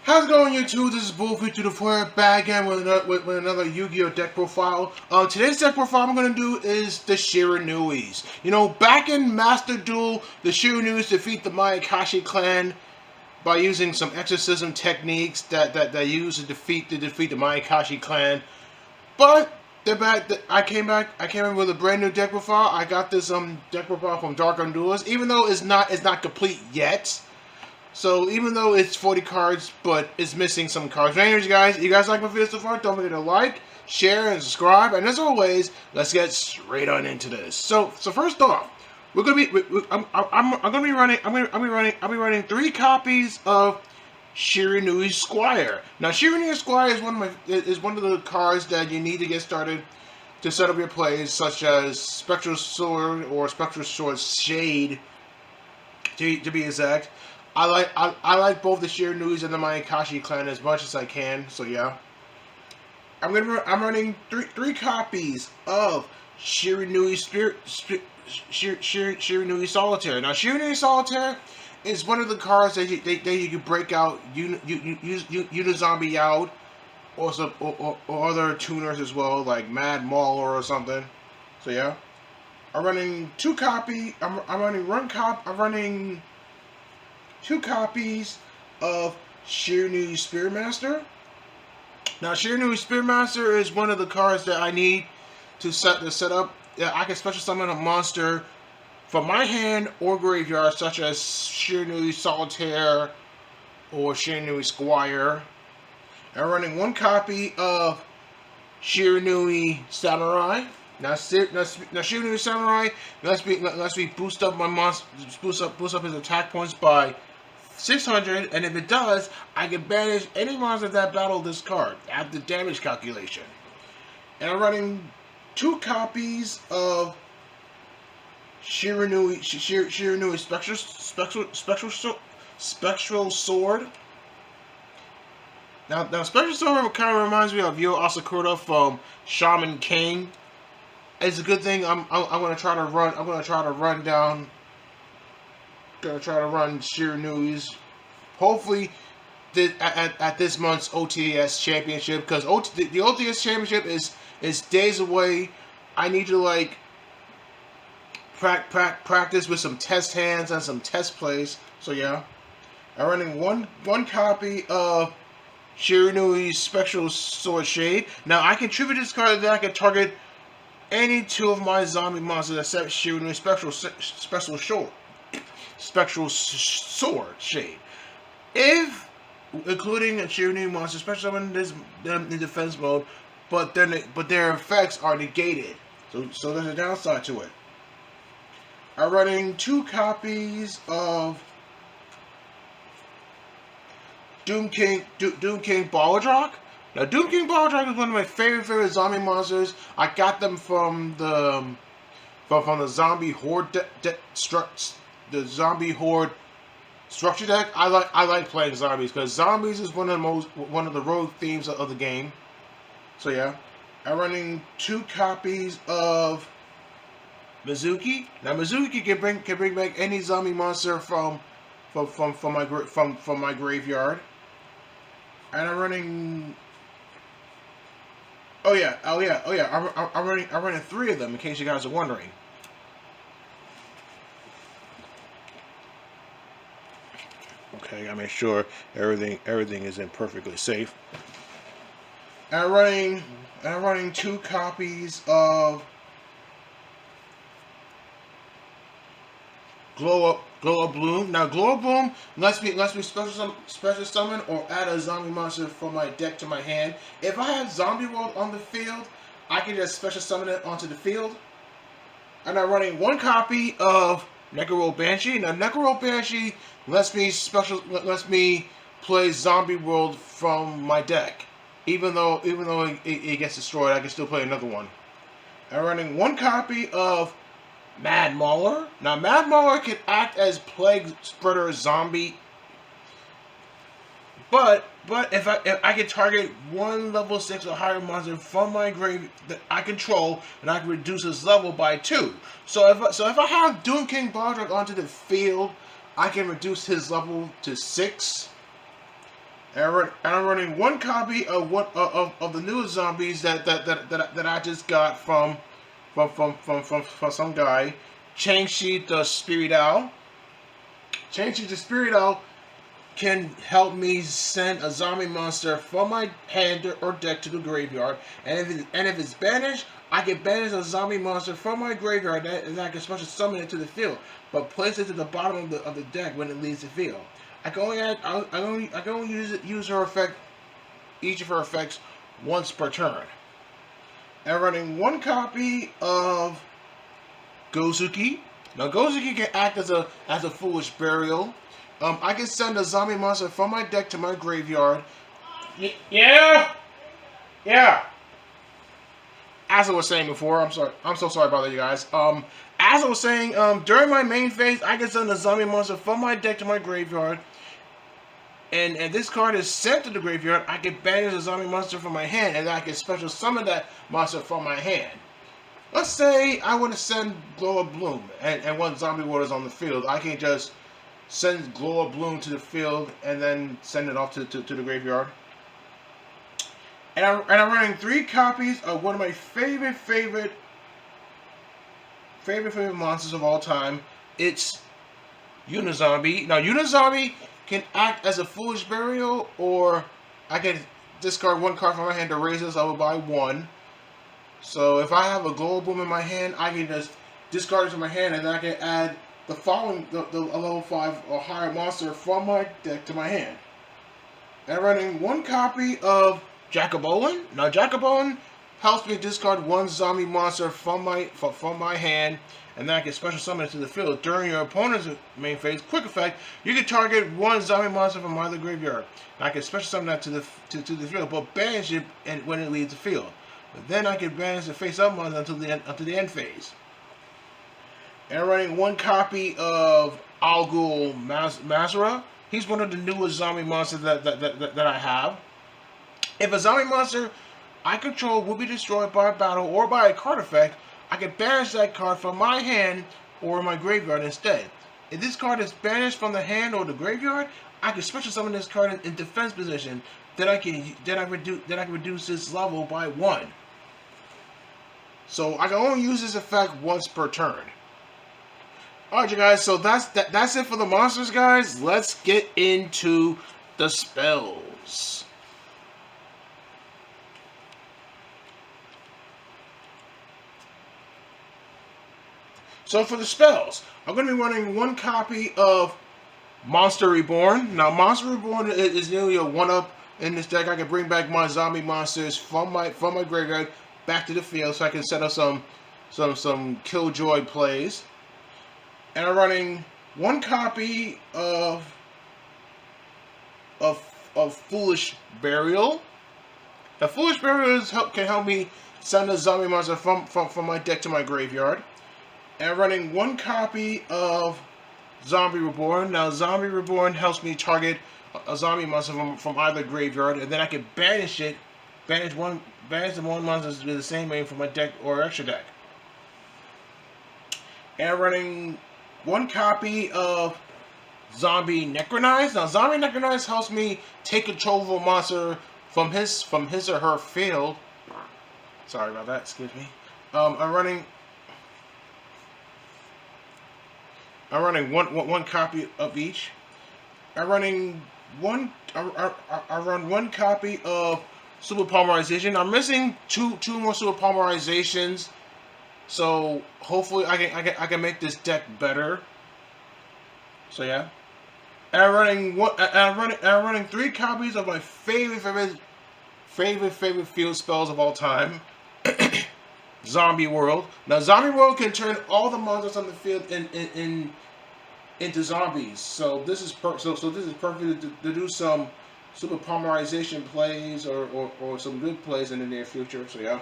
How's it going, YouTube? This is Bull324 back again with another Yu-Gi-Oh! Deck profile. Today's deck profile I'm going to do is the Shiranuis. You know, back in Master Duel, the Shiranuis defeat the Mayakashi clan by using some exorcism techniques that they use to defeat the Mayakashi clan. But they're back. I came in with a brand new deck profile. I got this deck profile from Dark Unduelist, even though it's not complete yet. So even though it's 40 cards, but it's missing some cards. Anyways, guys, you guys like my video so far? Don't forget to like, share, and subscribe. And as always, let's get straight on into this. So first off, we're gonna be I'm be running 3 copies of Shiranui Squire. Now, Shiranui Squire is one of the cards that you need to get started to set up your plays, such as Spectral Sword or Spectral Sword Shade, to be exact. I like both the Shiranuis and the Mayakashi clan as much as I can. So yeah, I'm running three copies of Shiranui Shiranui Solitaire. Now, Shiranui Solitaire is one of the cards that you can break out Zombie out, or other tuners as well, like Mad Mauler or something. So yeah, I'm running 2 copies. I'm running 2 copies of Shiranui Spearmaster. Now, Shiranui Spearmaster is one of the cards that I need to set up. I can special summon a monster from my hand or graveyard, such as Shiranui Solitaire or Shiranui Squire. I'm running 1 copy of Shiranui Samurai. Now Shiranui Samurai lets me boost up my monster, boost up his attack points by 600, and if it does, I can banish any monster that battle this card after damage calculation. And I'm running 2 copies of Shiranui Spectral Sword. Now Spectral Sword kind of reminds me of Yo Asakura from Shaman King. It's a good thing I'm gonna try to run. I'm gonna try to run Shiranuis. Hopefully, at this month's OTS Championship, because the OTS Championship is days away. I need to like practice with some test hands and some test plays. So yeah, I'm running one copy of Shiranui's Spectral Sword Shade. Now I can tribute this card that I can target any 2 of my zombie monsters except Shiranui Spectral Sword Shade. If including a Shiranui monster special summon them in defense mode, but their effects are negated. So there's a downside to it. I'm running 2 copies of Doom King Balladrock. Now, Doom King Balladrock is one of my favorite zombie monsters. I got them from the Zombie Horde the Zombie Horde structure deck. I like playing zombies because zombies is one of the rogue themes of the game. So yeah, I'm running 2 copies of Mizuki. Now Mizuki can bring back any zombie monster from my graveyard. And I'm running. Oh yeah. I'm running 3 of them in case you guys are wondering. Okay, I gotta make sure everything is in perfectly safe. And I'm running 2 copies of Glow Up Bloom. Now Glow Up Bloom lets me special summon or add a zombie monster from my deck to my hand. If I have Zombie World on the field, I can just special summon it onto the field. And I'm running 1 copy of Necro Banshee. Now Necro Banshee lets me play Zombie World from my deck. Even though it gets destroyed, I can still play another one. I'm running 1 copy of Mad Mauler. Now Mad Mauler can act as Plague Spreader Zombie, but if I can target 1 level 6 or higher monster from my grave that I control, and I can reduce his level by 2. So if I have Doom King Balladrock onto the field, I can reduce his level to 6. And I'm running one copy of of the newest zombies that I just got from some guy. Changshi the Spirit Owl. Changshi the Spirit Owl can help me send a zombie monster from my hand or deck to the graveyard, and if it's banished, I can banish a zombie monster from my graveyard, and I can special summon it to the field, but place it to the bottom of the deck when it leaves the field. I can only use her effect, each of her effects, once per turn. And running one copy of Gozuki. Now Gozuki can act as a foolish burial. I can send a zombie monster from my deck to my graveyard. Yeah. As I was saying before, I'm sorry. I'm so sorry about that, you guys. As I was saying, during my main phase, I can send a zombie monster from my deck to my graveyard. And this card is sent to the graveyard. I can banish a zombie monster from my hand, and I can special summon that monster from my hand. Let's say I want to send Glow of Bloom, and one zombie ward is on the field. I can just send Glow of Bloom to the field and then send it off to the graveyard. And I'm running 3 copies of one of my favorite monsters of all time. It's Unizombie. Now Unizombie can act as a foolish burial, or I can discard 1 card from my hand to raise this level by 1. So if I have a Glow of Bloom in my hand, I can just discard it to my hand, and then I can add the following, a level 5 or higher monster from my deck to my hand. And I'm running 1 copy of Jacobolin. Now Jacobolin helps me discard 1 zombie monster from my hand, and then I can special summon it to the field. During your opponent's main phase, quick effect, you can target 1 zombie monster from either graveyard. And I can special summon that to the field, but banish it when it leaves the field. But then I can banish the face-up monster until the end phase. And I'm running 1 copy of Algul Mazra. He's one of the newest zombie monsters that I have. If a zombie monster I control will be destroyed by a battle or by a card effect, I can banish that card from my hand or my graveyard instead. If this card is banished from the hand or the graveyard, I can special summon this card in defense position. Then I can reduce this level by 1. So I can only use this effect once per turn. Alright, you guys, so that's it for the monsters, guys. Let's get into the spells. So for the spells, I'm going to be running 1 copy of Monster Reborn. Now, Monster Reborn is nearly a 1-up in this deck. I can bring back my zombie monsters from my graveyard back to the field, so I can set up some Killjoy plays. And I'm running 1 copy of Foolish Burial. Now, Foolish Burial can help me send a zombie monster from my deck to my graveyard. And I'm running 1 copy of Zombie Reborn. Now, Zombie Reborn helps me target a zombie monster from either graveyard, and then I can banish the 1 monster with the same name from my deck or extra deck. And I'm running 1 copy of Zombie Necronize. Now, Zombie Necronize helps me take control of a monster from his or her field. Sorry about that. Excuse me. I'm running one copy of each. I run 1 copy of Super Polymerization. I'm missing two more Super Polymerizations, so hopefully I can make this deck better. So yeah, and I'm running 3 copies of my favorite field spells of all time. Zombie World. Now, Zombie World can turn all the monsters on the field into zombies. So this is this is perfect to do some Super Polymerization plays or some good plays in the near future. So yeah.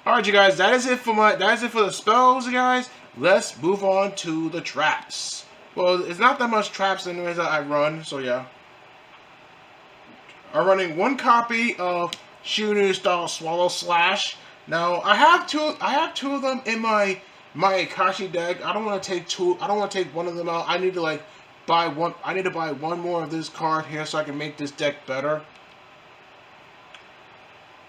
All right, you guys. That is it for the spells, you guys. Let's move on to the traps. Well, it's not that much traps anyways that I run. So yeah. I'm running 1 copy of Shiranui style Swallow Slash. Now I have two of them in my Akashi deck. I don't want to take 2. I don't want to take one of them out. I need to like buy one. I need to buy one more of this card here so I can make this deck better.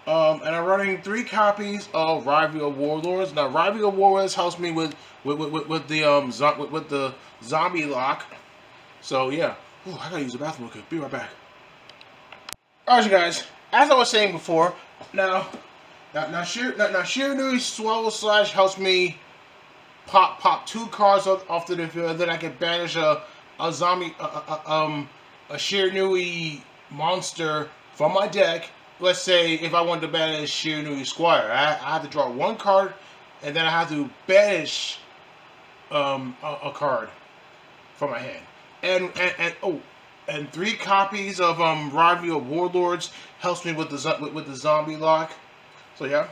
And I'm running 3 copies of Rival Warlords. Now, Rival Warlords helps me with the zombie lock. So yeah, ooh, I gotta use the bathroom. Okay, be right back. Alright, you guys. As I was saying before, now Shiranui Swallow Slash helps me pop 2 cards off the field. Then I can banish a zombie a Shiranui monster from my deck. Let's say if I wanted to banish Shiranui Squire, I have to draw 1 card, and then I have to banish a card from my hand. And 3 copies of Rival Warlords helps me with the zombie lock. So yeah.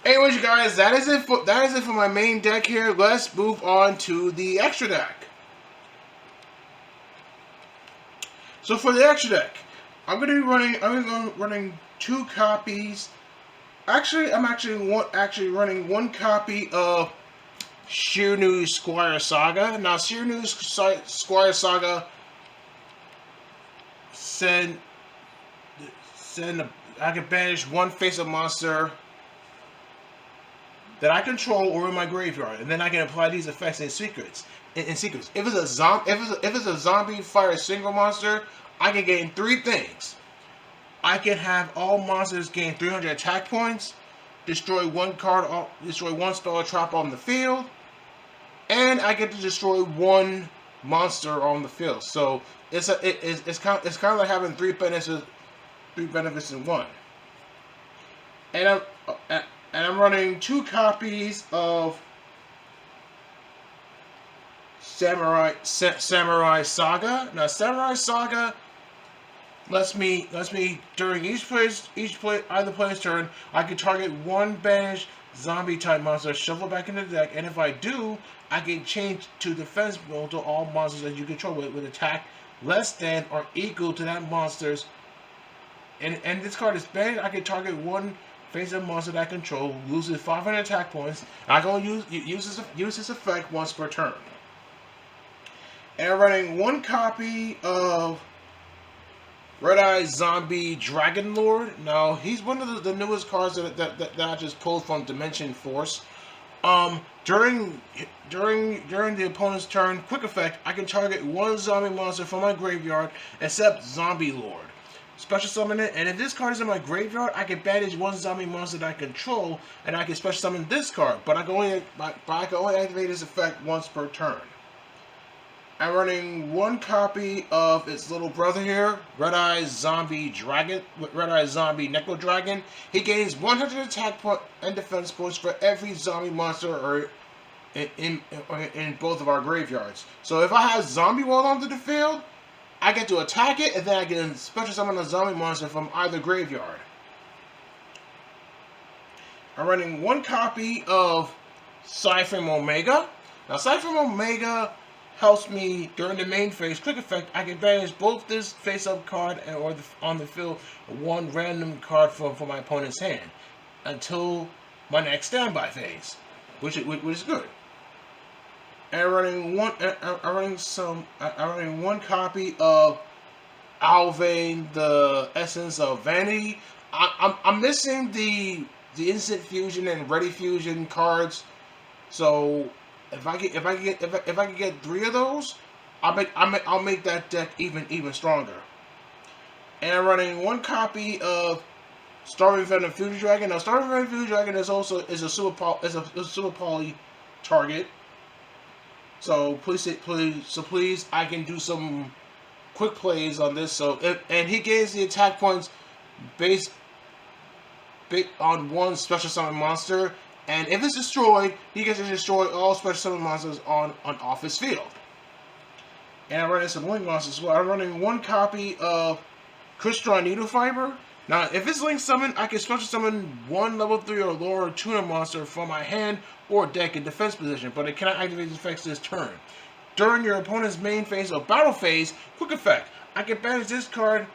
Anyways, you guys, that is it for my main deck here. Let's move on to the extra deck. So for the extra deck, I'm gonna be running 2 copies. Actually, I'm actually running 1 copy of Shiranui Squire Saga. Now, Shiranui Squire Saga send I can banish 1 face-up monster that I control or in my graveyard, and then I can apply these effects in sequence. If it's a zombie fire single monster, I can gain 3 things. I can have all monsters gain 300 attack points, destroy 1 spell or trap on the field, and I get to destroy 1 monster on the field. So it's kind of like having 3 benefits in 1. And I'm running 2 copies of Samurai Saga. Now, Samurai Saga lets me during either player's turn, I can target 1 banished zombie type monster, shuffle back into the deck, and if I do, I can change to defense mode to all monsters that you control with attack less than or equal to that monster's. And this card is banned. I can target 1 face-up monster that I control, loses 500 attack points. I can use this effect once per turn. And I'm running 1 copy of Red Eye Zombie Dragon Lord. Now, he's one of the newest cards that I just pulled from Dimension Force. During the opponent's turn, quick effect, I can target 1 zombie monster from my graveyard except Zombie Lord. Special summon it, and if this card is in my graveyard, I can banish 1 zombie monster that I control, and I can special summon this card. But I can only activate this effect once per turn. I'm running 1 copy of its little brother here, Red Eye Zombie Necro Dragon. He gains 100 attack point and defense points for every zombie monster or in both of our graveyards. So if I have Zombie Wall onto the field, I get to attack it, and then I can special summon a zombie monster from either graveyard. I'm running 1 copy of Cypher Omega. Now, Cypher Omega helps me during the main phase. Quick effect, I can banish both this face-up card or on the field 1 random card from my opponent's hand until my next standby phase, which is good. And I'm running 1 copy of Alvain, the Essence of Vanity. I'm missing the Instant Fusion and Ready Fusion cards, so if I can get 3 of those, I'll make that deck even stronger. And I'm running 1 copy of Starving Venom Fusion Dragon. Now, Starving Venom Fusion Dragon is a super poly target. So please, I can do some quick plays on this. And he gains the attack points based on 1 special summon monster, and if it's destroyed, he gets to destroy all special summon monsters on off his field. And I'm running some link monsters as well. I'm running 1 copy of Crystal Needle Fiber. Now, if it's link summon, I can special summon 1 level 3 or lower tuner monster from my hand or deck in defense position, but it cannot activate its effects this turn. During your opponent's main phase or battle phase, quick effect, I can banish this card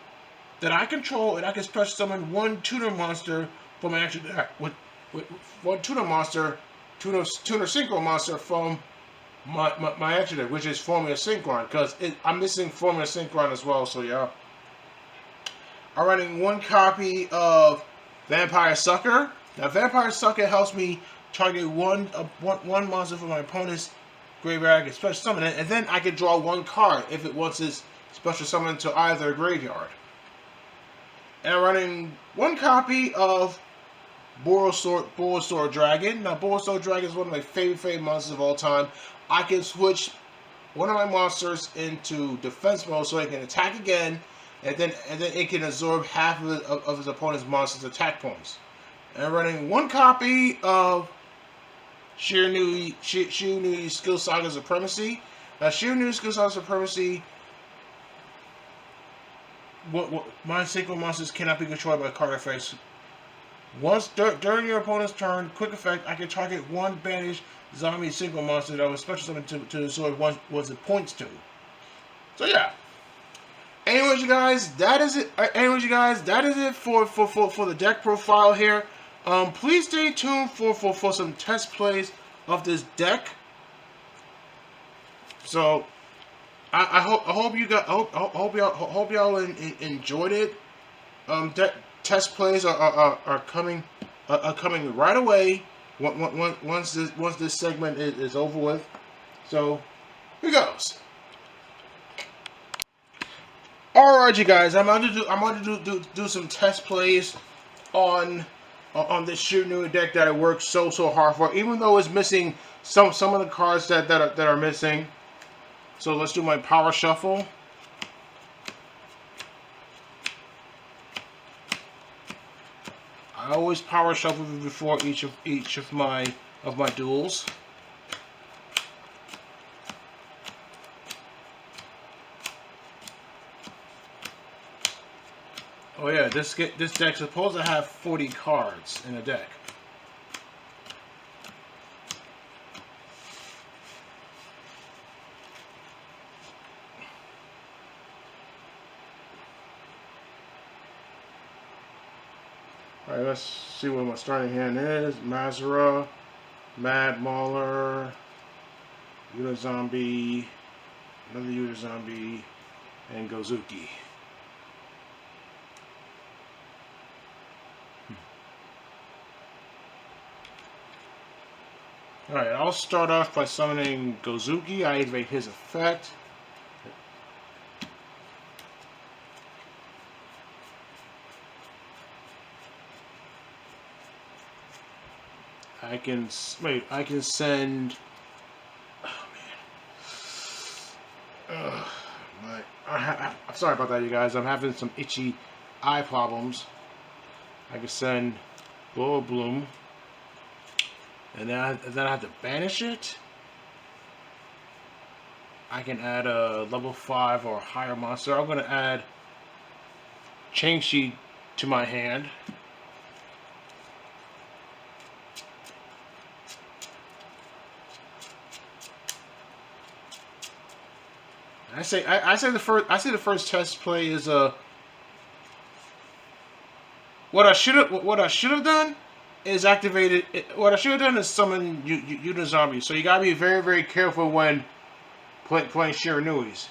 that I control, and I can special summon 1 tuner monster from my actual deck with 1 tuner monster, tuner synchro monster from my extra deck, which is Formula Synchron, because I'm missing Formula Synchron as well. So yeah, I'm running one copy of Vampire Sucker. Now Vampire Sucker helps me target one monster from my opponent's graveyard, get special summon it, and then I can draw one card if it wants its special summon to either graveyard. And I'm running one copy of Borosaur Dragon. Now, Borosaur Dragon is one of my favorite monsters of all time. I can switch one of my monsters into defense mode so it can attack again, and then it can absorb half of his opponent's monster's attack points. And I'm running one copy of Shiranui Skill Saga Supremacy. Now, Shiranui Skill Saga Supremacy. My synchro monsters cannot be controlled by card effects. Once during your opponent's turn, quick effect, I can target one banished zombie synchro monster that was special summon to absorb was it points to. So yeah. Anyways, you guys, that is it. That is it for the deck profile here. Please stay tuned for some test plays of this deck. So I hope y'all enjoyed it. Test plays are coming right away once this segment is over with. So here goes. All right, you guys, I'm going to do some test plays on this Shiranui deck that I worked so hard for, even though it's missing some of the cards that are missing. So let's do my power shuffle. I always power shuffle before each of my duels. Oh yeah, this deck's supposed to have 40 cards in a deck. Alright, let's see what my starting hand is. Mazura, Mad Mauler, Yuta Zombie, another Yuta Zombie, and Gozuki. Alright, I'll start off by summoning Gozuki. I activate his effect. I can send. Oh man, I'm sorry about that, you guys. I'm having some itchy eye problems. I can send Blow Bloom, and then I have to banish it. I can add a level 5 or higher monster. I'm gonna add Changshi to my hand. I say the first test play is what I should have done is activated. What I should have done is summon Yuta Zombie. So you gotta be very careful when playing Shiranuis.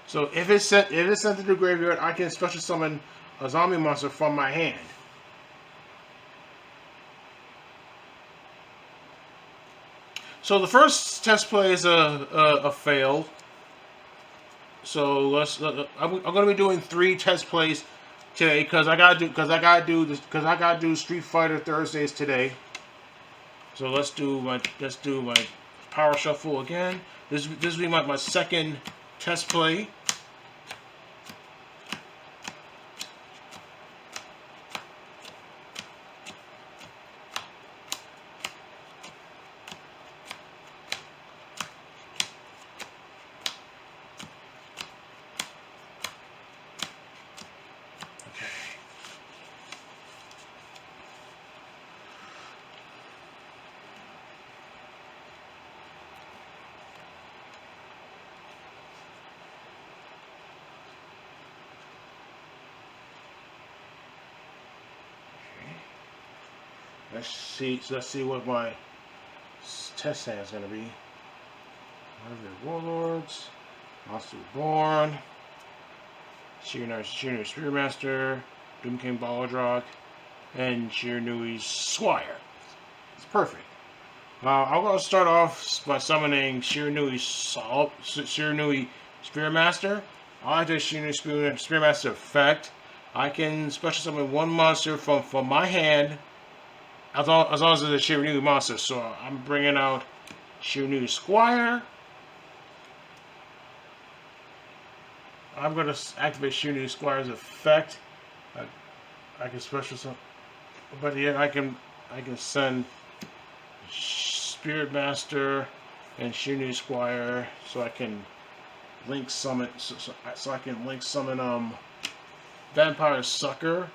So if it's sent to the graveyard, I can special summon a zombie monster from my hand. So the first test play is a fail. So I'm going to be doing 3 test plays today because I gotta do Street Fighter Thursdays today. So let's do my power shuffle again. This will be my second test play. Let's see what my test hand is going to be Warlords, Monster Reborn, Shiranui Spearmaster, Doom King Balladrog, and Shiranui's Squire. It's perfect. I'm going to start off by summoning Shiranui Spearmaster. I like the Shiranui Spearmaster effect. I can special summon one monster from my hand, as long as it's a Shiranui monster. So I'm bringing out Shiranui Squire. I'm going to activate Shiranui Squire's effect. I can special summon, but yeah, I can send Spirit Master and Shiranui Squire, so I can link summon. So I can link summon Vampire Sucker.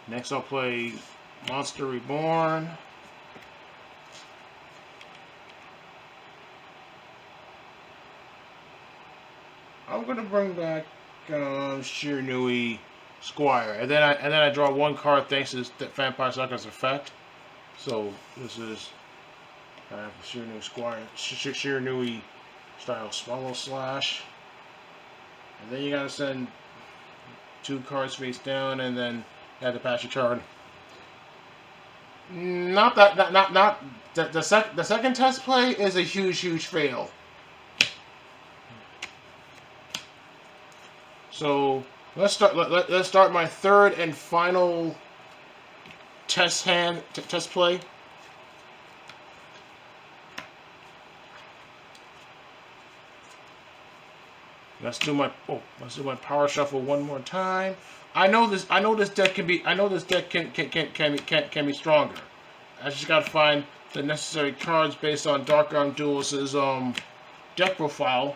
Next, I'll play Monster Reborn. I'm gonna bring back Shiranui Squire, and then I draw one card thanks to this Vampire Sucker's effect. So this is Shiranui Squire, Shiranui style Swallow Slash, and then you gotta send 2 cards face down, and then you have to pass your turn. The second test play is a huge fail. So let's start my third and final test play. Let's do my power shuffle one more time. I know this deck can be stronger. I just gotta find the necessary cards based on Dark Arm Duelist's deck profile.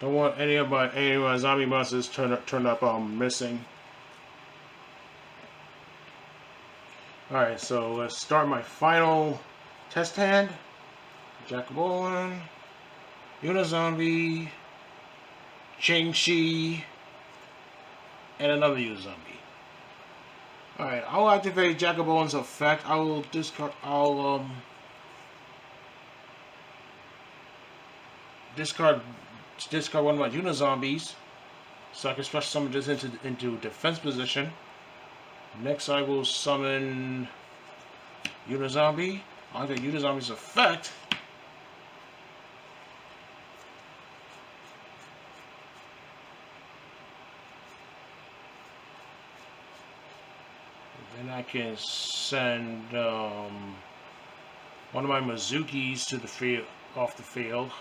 Don't want any of my zombie monsters turn up missing. Alright, so let's start my final test hand. Jack of Bowling, Unizombie, Ching-Chi, and another Unizombie. Alright, I'll activate Jack of Bowling's effect. I will discard one of my Unizombies, so I can special summon this into defense position. Next, I will summon Unizombie. I'll get Unizombie's effect. Then I can send one of my Mizukis to the field, off the field.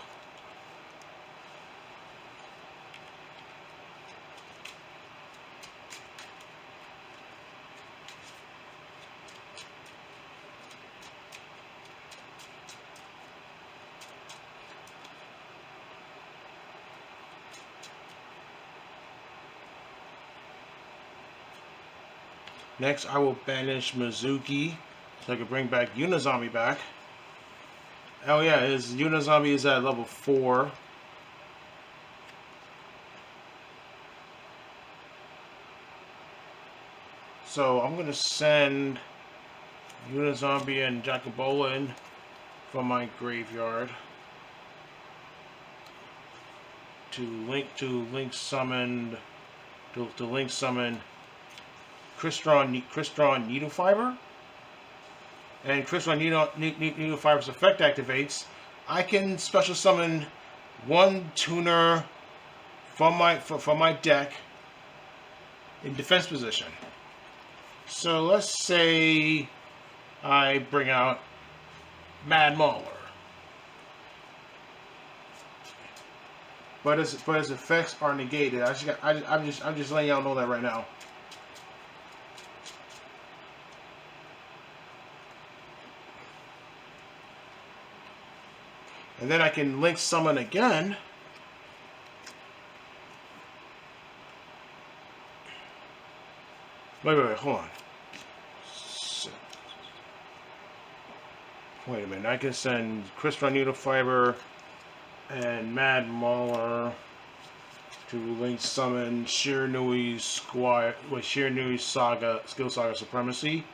Next, I will banish Mizuki, so I can bring back Unizombie back. Oh yeah, his Unizombie is at level 4. So I'm gonna send Unizombie and Jacobolin from my graveyard to link summon Crystron Needle Fiber, and Crystron Needle Fiber's effect activates. I can special summon one tuner from my deck in defense position. So let's say I bring out Mad Mauler. But his effects are negated. I'm just letting y'all know that right now. And then I can link summon again. Wait, hold on. Wait a minute, I can send Crystal Fiber and Mad Mauler to link summon Shiranui's squad with Shiranui's Skill Saga Supremacy.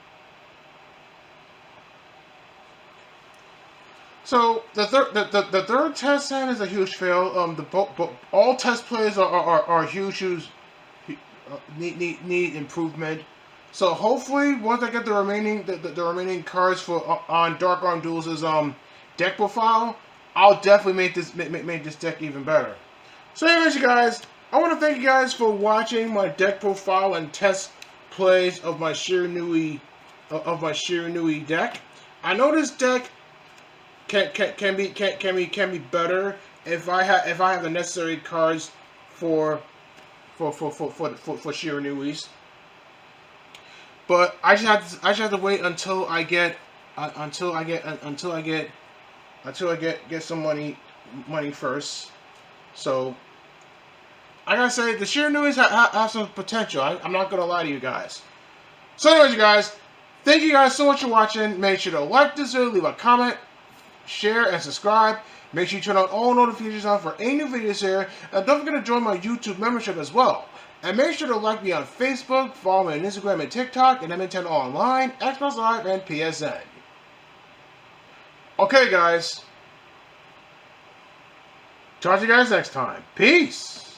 So the third test hand is a huge fail. All test plays are huge. Need improvement. So hopefully, once I get the remaining cards for on Dark Arm Duels' deck profile, I'll definitely make this deck even better. So anyways, you guys, I want to thank you guys for watching my deck profile and test plays of my Shiranui deck. I know this deck can be better if I have the necessary cards for Shiranui's. But I just have to wait until I get some money first. So I gotta say the Shiranui's have some potential. I'm not gonna lie to you guys. So anyways, you guys, thank you guys so much for watching. Make sure to like this video, leave a comment, share, and subscribe. Make sure you turn on all notifications on for any new videos here. And don't forget to join my YouTube membership as well. And make sure to like me on Facebook, follow me on Instagram and TikTok, and MN10 Online, Xbox Live, and PSN. Okay, guys. Talk to you guys next time. Peace!